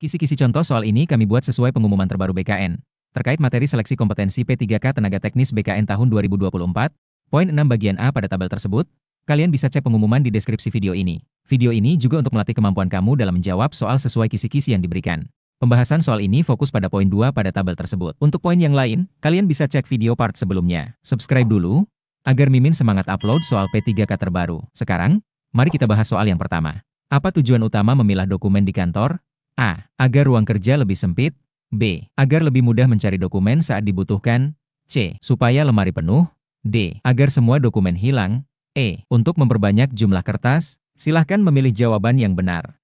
Kisi-kisi contoh soal ini kami buat sesuai pengumuman terbaru BKN. Terkait materi seleksi kompetensi P3K Tenaga Teknis BKN tahun 2024, poin 6 bagian A pada tabel tersebut, kalian bisa cek pengumuman di deskripsi video ini. Video ini juga untuk melatih kemampuan kamu dalam menjawab soal sesuai kisi-kisi yang diberikan. Pembahasan soal ini fokus pada poin 2 pada tabel tersebut. Untuk poin yang lain, kalian bisa cek video part sebelumnya. Subscribe dulu, agar Mimin semangat upload soal P3K terbaru. Sekarang, mari kita bahas soal yang pertama. Apa tujuan utama memilah dokumen di kantor? A. Agar ruang kerja lebih sempit. B. Agar lebih mudah mencari dokumen saat dibutuhkan. C. Supaya lemari penuh. D. Agar semua dokumen hilang. E. Untuk memperbanyak jumlah kertas. Silahkan memilih jawaban yang benar.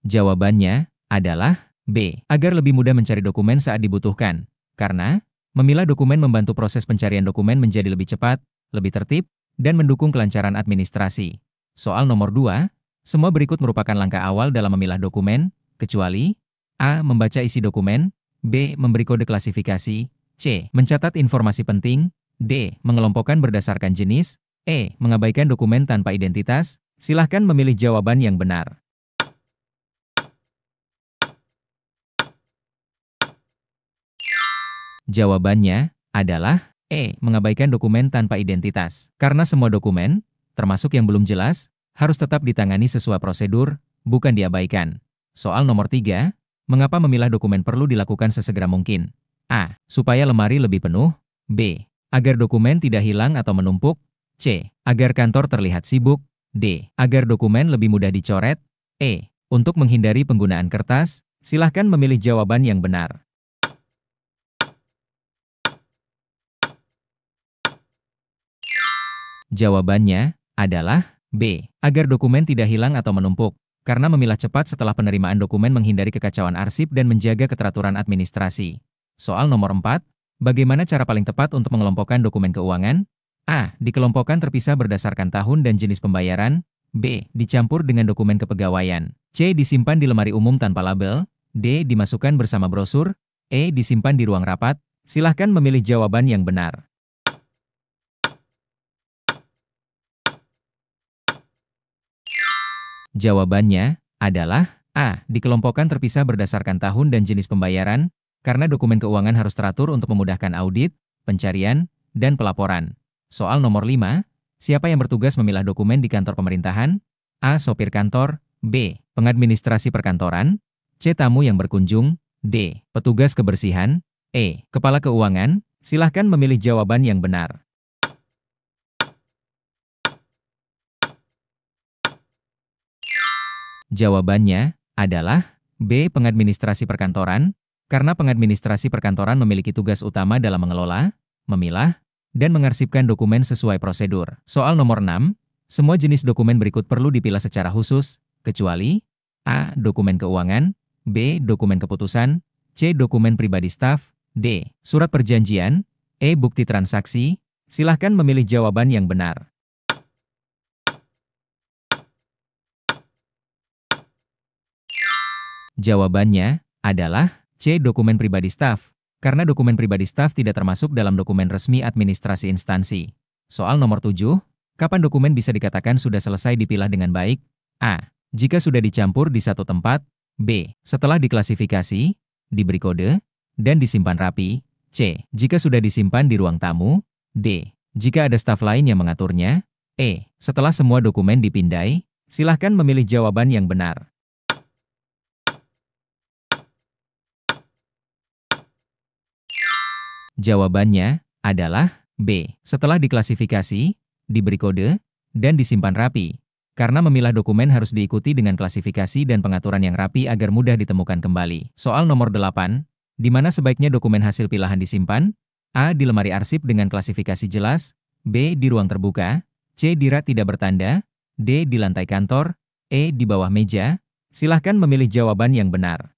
Jawabannya adalah B. Agar lebih mudah mencari dokumen saat dibutuhkan. Karena memilah dokumen membantu proses pencarian dokumen menjadi lebih cepat, lebih tertib, dan mendukung kelancaran administrasi. Soal nomor 2, semua berikut merupakan langkah awal dalam memilah dokumen, kecuali A. Membaca isi dokumen, B. Memberi kode klasifikasi, C. Mencatat informasi penting, D. Mengelompokkan berdasarkan jenis, E. Mengabaikan dokumen tanpa identitas. Silahkan memilih jawaban yang benar. Jawabannya adalah E. Mengabaikan dokumen tanpa identitas. Karena semua dokumen, termasuk yang belum jelas, harus tetap ditangani sesuai prosedur, bukan diabaikan. Soal nomor 3, mengapa memilah dokumen perlu dilakukan sesegera mungkin? A. Supaya lemari lebih penuh. B. Agar dokumen tidak hilang atau menumpuk. C. Agar kantor terlihat sibuk. D. Agar dokumen lebih mudah dicoret. E. Untuk menghindari penggunaan kertas. Silahkan memilih jawaban yang benar. Jawabannya adalah B. Agar dokumen tidak hilang atau menumpuk. Karena memilah cepat setelah penerimaan dokumen menghindari kekacauan arsip dan menjaga keteraturan administrasi. Soal nomor 4, bagaimana cara paling tepat untuk mengelompokkan dokumen keuangan? A. Dikelompokkan terpisah berdasarkan tahun dan jenis pembayaran. B. Dicampur dengan dokumen kepegawaian. C. Disimpan di lemari umum tanpa label. D. Dimasukkan bersama brosur. E. Disimpan di ruang rapat. Silahkan memilih jawaban yang benar. Jawabannya adalah A. Dikelompokkan terpisah berdasarkan tahun dan jenis pembayaran, karena dokumen keuangan harus teratur untuk memudahkan audit, pencarian, dan pelaporan. Soal nomor 5, siapa yang bertugas memilah dokumen di kantor pemerintahan? A. Sopir kantor. B. Pengadministrasi perkantoran. C. Tamu yang berkunjung. D. Petugas kebersihan. E. Kepala keuangan. Silahkan memilih jawaban yang benar. Jawabannya adalah B. Pengadministrasi perkantoran, karena pengadministrasi perkantoran memiliki tugas utama dalam mengelola, memilah, dan mengarsipkan dokumen sesuai prosedur. Soal nomor 6, semua jenis dokumen berikut perlu dipilah secara khusus, kecuali A. Dokumen keuangan, B. Dokumen keputusan, C. Dokumen pribadi staf, D. Surat perjanjian, E. Bukti transaksi. Silahkan memilih jawaban yang benar. Jawabannya adalah C. Dokumen pribadi staf, karena dokumen pribadi staf tidak termasuk dalam dokumen resmi administrasi instansi. Soal nomor 7, kapan dokumen bisa dikatakan sudah selesai dipilah dengan baik? A. Jika sudah dicampur di satu tempat. B. Setelah diklasifikasi, diberi kode, dan disimpan rapi. C. Jika sudah disimpan di ruang tamu. D. Jika ada staf lain yang mengaturnya. E. Setelah semua dokumen dipindai. Silahkan memilih jawaban yang benar. Jawabannya adalah B. Setelah diklasifikasi, diberi kode, dan disimpan rapi. Karena memilah dokumen harus diikuti dengan klasifikasi dan pengaturan yang rapi agar mudah ditemukan kembali. Soal nomor 8, di mana sebaiknya dokumen hasil pilahan disimpan? A. Di lemari arsip dengan klasifikasi jelas. B. Di ruang terbuka. C. Di rak tidak bertanda. D. Di lantai kantor. E. Di bawah meja. Silahkan memilih jawaban yang benar.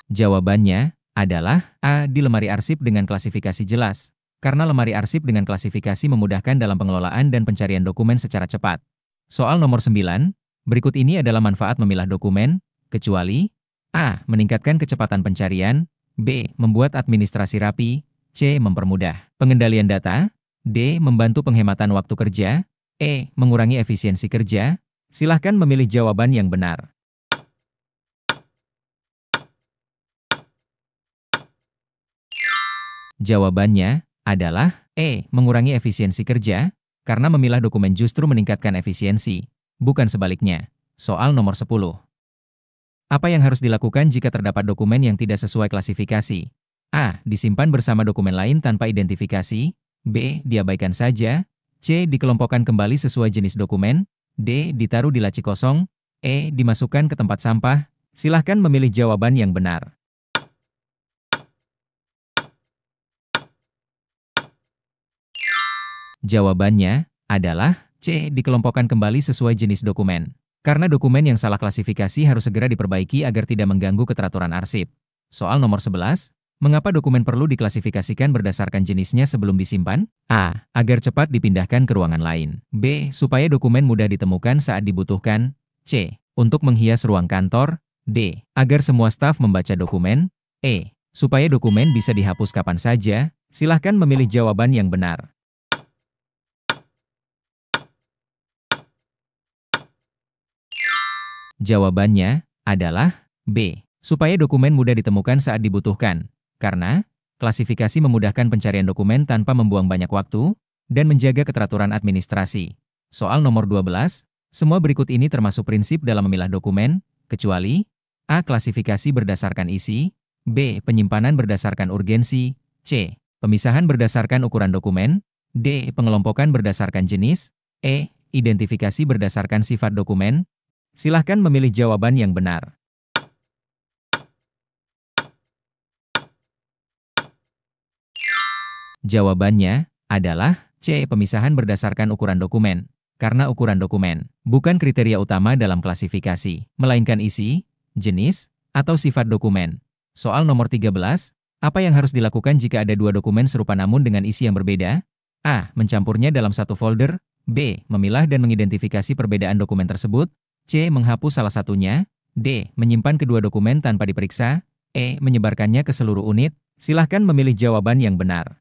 Jawabannya adalah A. Di lemari arsip dengan klasifikasi jelas. Karena lemari arsip dengan klasifikasi memudahkan dalam pengelolaan dan pencarian dokumen secara cepat. Soal nomor 9, berikut ini adalah manfaat memilah dokumen, kecuali A. Meningkatkan kecepatan pencarian. B. Membuat administrasi rapi. C. Mempermudah pengendalian data. D. Membantu penghematan waktu kerja. E. Mengurangi efisiensi kerja. Silahkan memilih jawaban yang benar. Jawabannya adalah E. Mengurangi efisiensi kerja, karena memilah dokumen justru meningkatkan efisiensi, bukan sebaliknya. Soal nomor 10. Apa yang harus dilakukan jika terdapat dokumen yang tidak sesuai klasifikasi? A. Disimpan bersama dokumen lain tanpa identifikasi. B. Diabaikan saja. C. Dikelompokkan kembali sesuai jenis dokumen. D. Ditaruh di laci kosong. E. Dimasukkan ke tempat sampah. Silahkan memilih jawaban yang benar. Jawabannya adalah C. Dikelompokkan kembali sesuai jenis dokumen. Karena dokumen yang salah klasifikasi harus segera diperbaiki agar tidak mengganggu keteraturan arsip. Soal nomor 11. Mengapa dokumen perlu diklasifikasikan berdasarkan jenisnya sebelum disimpan? A. Agar cepat dipindahkan ke ruangan lain. B. Supaya dokumen mudah ditemukan saat dibutuhkan. C. Untuk menghias ruang kantor. D. Agar semua staf membaca dokumen. E. Supaya dokumen bisa dihapus kapan saja. Silahkan memilih jawaban yang benar. Jawabannya adalah B. Supaya dokumen mudah ditemukan saat dibutuhkan. Karena klasifikasi memudahkan pencarian dokumen tanpa membuang banyak waktu dan menjaga keteraturan administrasi. Soal nomor 12. Semua berikut ini termasuk prinsip dalam memilah dokumen, kecuali A. Klasifikasi berdasarkan isi. B. Penyimpanan berdasarkan urgensi. C. Pemisahan berdasarkan ukuran dokumen. D. Pengelompokan berdasarkan jenis. E. Identifikasi berdasarkan sifat dokumen. Silahkan memilih jawaban yang benar. Jawabannya adalah C. Pemisahan berdasarkan ukuran dokumen. Karena ukuran dokumen bukan kriteria utama dalam klasifikasi, melainkan isi, jenis, atau sifat dokumen. Soal nomor 13. Apa yang harus dilakukan jika ada dua dokumen serupa namun dengan isi yang berbeda? A. Mencampurnya dalam satu folder. B. Memilah dan mengidentifikasi perbedaan dokumen tersebut. C. Menghapus salah satunya. D. Menyimpan kedua dokumen tanpa diperiksa. E. Menyebarkannya ke seluruh unit. Silahkan memilih jawaban yang benar.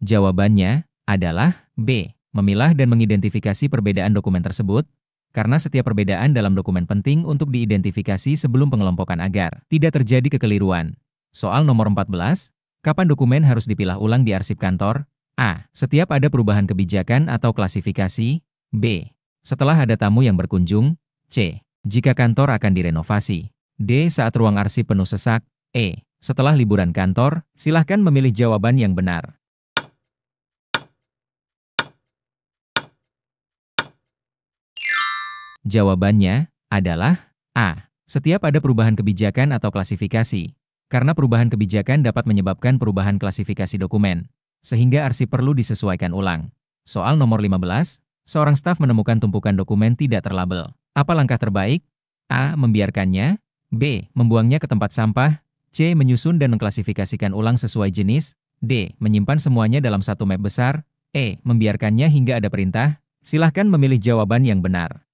Jawabannya adalah B. Memilah dan mengidentifikasi perbedaan dokumen tersebut, karena setiap perbedaan dalam dokumen penting untuk diidentifikasi sebelum pengelompokan agar tidak terjadi kekeliruan. Soal nomor 14. Kapan dokumen harus dipilah ulang di arsip kantor? A. Setiap ada perubahan kebijakan atau klasifikasi. B. Setelah ada tamu yang berkunjung. C. Jika kantor akan direnovasi. D. Saat ruang arsip penuh sesak. E. Setelah liburan kantor. Silahkan memilih jawaban yang benar. Jawabannya adalah A. Setiap ada perubahan kebijakan atau klasifikasi. Karena perubahan kebijakan dapat menyebabkan perubahan klasifikasi dokumen, sehingga arsip perlu disesuaikan ulang. Soal nomor 15. Seorang staf menemukan tumpukan dokumen tidak terlabel. Apa langkah terbaik? A. Membiarkannya. B. Membuangnya ke tempat sampah. C. Menyusun dan mengklasifikasikan ulang sesuai jenis. D. Menyimpan semuanya dalam satu map besar. E. Membiarkannya hingga ada perintah. Silahkan memilih jawaban yang benar.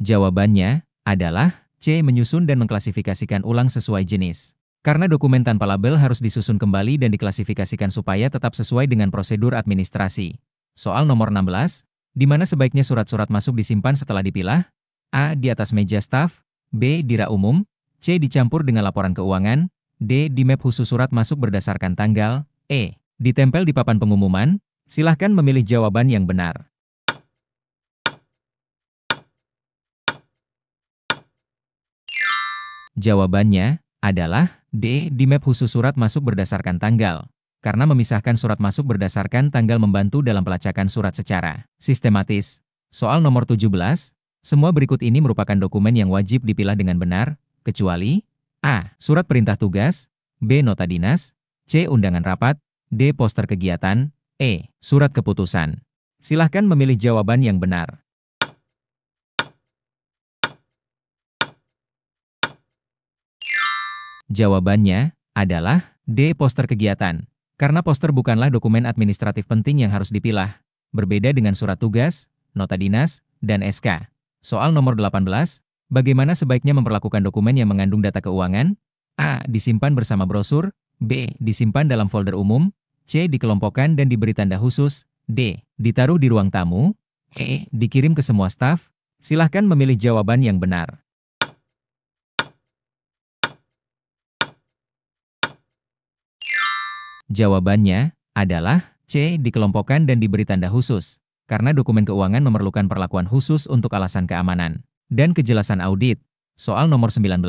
Jawabannya adalah C. Menyusun dan mengklasifikasikan ulang sesuai jenis. Karena dokumen tanpa label harus disusun kembali dan diklasifikasikan supaya tetap sesuai dengan prosedur administrasi. Soal nomor 16. Di mana sebaiknya surat-surat masuk disimpan setelah dipilah? A. Di atas meja staf. B. Di rak umum. C. Dicampur dengan laporan keuangan. D. Di map khusus surat masuk berdasarkan tanggal. E. Ditempel di papan pengumuman. Silahkan memilih jawaban yang benar. Jawabannya adalah D. Di map khusus surat masuk berdasarkan tanggal. Karena memisahkan surat masuk berdasarkan tanggal membantu dalam pelacakan surat secara sistematis. Soal nomor 17. Semua berikut ini merupakan dokumen yang wajib dipilah dengan benar, kecuali A. Surat perintah tugas. B. Nota dinas. C. Undangan rapat. D. Poster kegiatan. E. Surat keputusan. Silahkan memilih jawaban yang benar. Jawabannya adalah D. Poster kegiatan. Karena poster bukanlah dokumen administratif penting yang harus dipilah. berbeda dengan surat tugas, nota dinas, dan SK. Soal nomor 18, bagaimana sebaiknya memperlakukan dokumen yang mengandung data keuangan? A. Disimpan bersama brosur. B. Disimpan dalam folder umum. C. Dikelompokkan dan diberi tanda khusus. D. Ditaruh di ruang tamu. E. Dikirim ke semua staf. Silahkan memilih jawaban yang benar. Jawabannya adalah C. Dikelompokkan dan diberi tanda khusus. Karena dokumen keuangan memerlukan perlakuan khusus untuk alasan keamanan dan kejelasan audit. Soal nomor 19,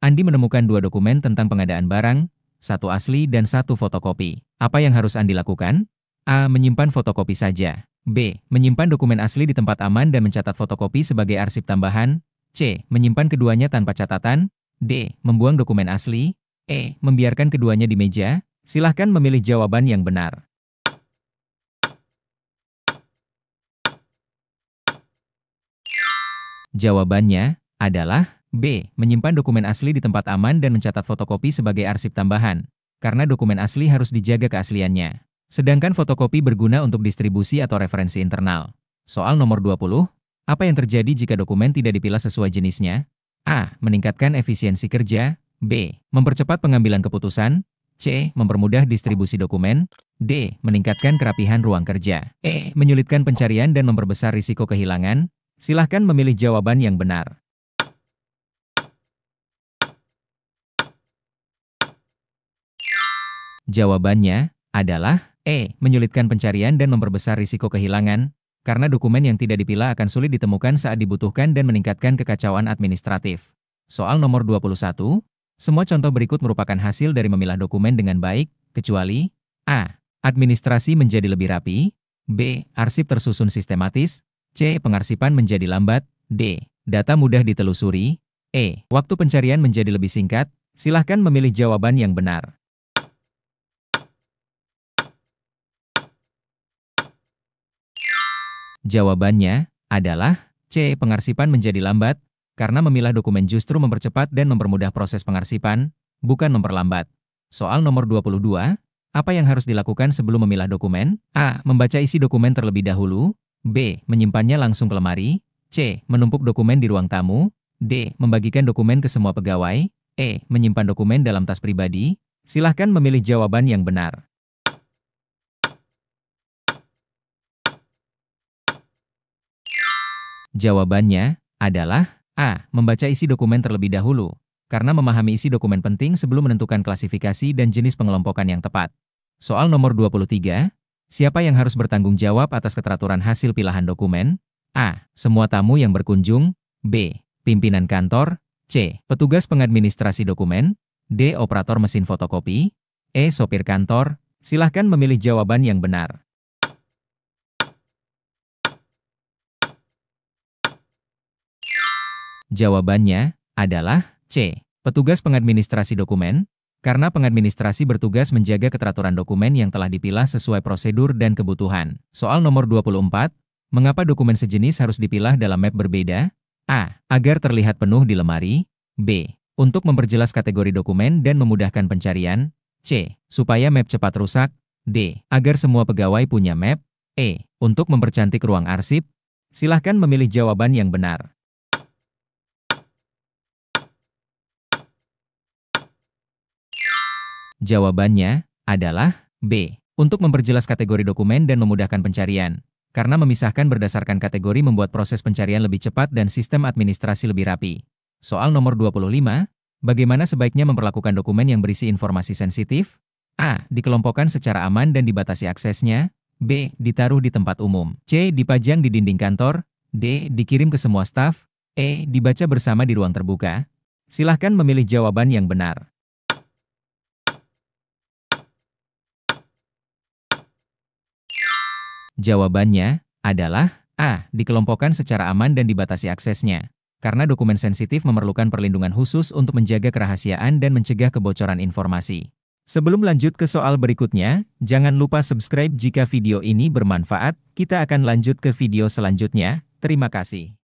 Andi menemukan 2 dokumen tentang pengadaan barang, 1 asli dan 1 fotokopi. Apa yang harus Andi lakukan? A. Menyimpan fotokopi saja. B. Menyimpan dokumen asli di tempat aman dan mencatat fotokopi sebagai arsip tambahan. C. Menyimpan keduanya tanpa catatan. D. Membuang dokumen asli. E. Membiarkan keduanya di meja. Silahkan memilih jawaban yang benar. Jawabannya adalah B. Menyimpan dokumen asli di tempat aman dan mencatat fotokopi sebagai arsip tambahan. Karena dokumen asli harus dijaga keasliannya. Sedangkan fotokopi berguna untuk distribusi atau referensi internal. Soal nomor 20, apa yang terjadi jika dokumen tidak dipilah sesuai jenisnya? A. Meningkatkan efisiensi kerja. B. Mempercepat pengambilan keputusan. C. Mempermudah distribusi dokumen. D. Meningkatkan kerapihan ruang kerja. E. Menyulitkan pencarian dan memperbesar risiko kehilangan. Silahkan memilih jawaban yang benar. Jawabannya adalah E. Menyulitkan pencarian dan memperbesar risiko kehilangan, karena dokumen yang tidak dipilah akan sulit ditemukan saat dibutuhkan dan meningkatkan kekacauan administratif. Soal nomor 21, semua contoh berikut merupakan hasil dari memilah dokumen dengan baik, kecuali A. Administrasi menjadi lebih rapi. B. Arsip tersusun sistematis. C. Pengarsipan menjadi lambat. D. Data mudah ditelusuri. E. Waktu pencarian menjadi lebih singkat. Silahkan memilih jawaban yang benar. Jawabannya adalah C. Pengarsipan menjadi lambat, karena memilah dokumen justru mempercepat dan mempermudah proses pengarsipan, bukan memperlambat. Soal nomor 22, apa yang harus dilakukan sebelum memilah dokumen? A. Membaca isi dokumen terlebih dahulu. B. Menyimpannya langsung ke lemari. C. Menumpuk dokumen di ruang tamu. D. Membagikan dokumen ke semua pegawai. E. Menyimpan dokumen dalam tas pribadi. Silahkan memilih jawaban yang benar. Jawabannya adalah A. Membaca isi dokumen terlebih dahulu, karena memahami isi dokumen penting sebelum menentukan klasifikasi dan jenis pengelompokan yang tepat. Soal nomor 23, siapa yang harus bertanggung jawab atas keteraturan hasil pilahan dokumen? A. Semua tamu yang berkunjung. B. Pimpinan kantor. C. Petugas pengadministrasi dokumen. D. Operator mesin fotokopi. E. Sopir kantor. Silahkan memilih jawaban yang benar. Jawabannya adalah C. Petugas pengadministrasi dokumen, karena pengadministrasi bertugas menjaga keteraturan dokumen yang telah dipilah sesuai prosedur dan kebutuhan. Soal nomor 24, mengapa dokumen sejenis harus dipilah dalam map berbeda? A. Agar terlihat penuh di lemari. B. Untuk memperjelas kategori dokumen dan memudahkan pencarian. C. Supaya map cepat rusak. D. Agar semua pegawai punya map. E. Untuk mempercantik ruang arsip. Silahkan memilih jawaban yang benar. Jawabannya adalah B. Untuk memperjelas kategori dokumen dan memudahkan pencarian. Karena memisahkan berdasarkan kategori membuat proses pencarian lebih cepat dan sistem administrasi lebih rapi. Soal nomor 25, bagaimana sebaiknya memperlakukan dokumen yang berisi informasi sensitif? A. Dikelompokkan secara aman dan dibatasi aksesnya. B. Ditaruh di tempat umum. C. Dipajang di dinding kantor. D. Dikirim ke semua staf. E. Dibaca bersama di ruang terbuka. Silahkan memilih jawaban yang benar. Jawabannya adalah A. Dikelompokkan secara aman dan dibatasi aksesnya. Karena dokumen sensitif memerlukan perlindungan khusus untuk menjaga kerahasiaan dan mencegah kebocoran informasi. Sebelum lanjut ke soal berikutnya, jangan lupa subscribe jika video ini bermanfaat. Kita akan lanjut ke video selanjutnya. Terima kasih.